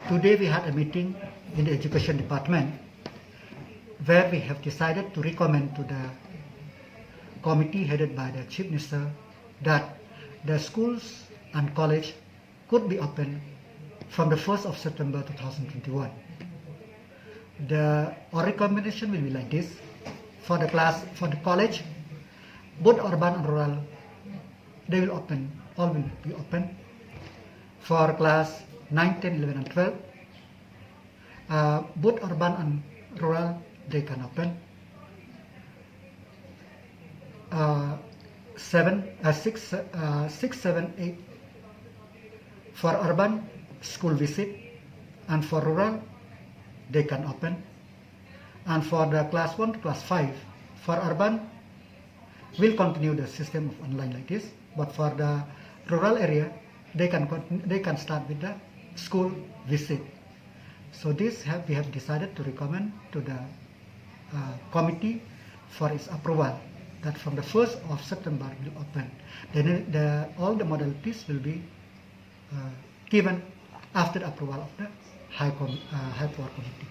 Today we had a meeting in the education department where we have decided to recommend to the committee headed by the Chief Minister that the schools and college could be open from the 1st of September 2021. Our recommendation will be like this. For the college, both urban and rural, they will open, all will be open. For class 9, 10, 11 and 12, both urban and rural, they can open. 6, 7, 8 for urban, school visit, and for rural, they can open. And for the class 1 to class 5, for urban, we'll continue the system of online like this. But for the rural area, they can start with the school visit. So this we have decided to recommend to the committee for its approval that from the 1st of September will open. Then all the modalities will be given after the approval of the High Power Committee.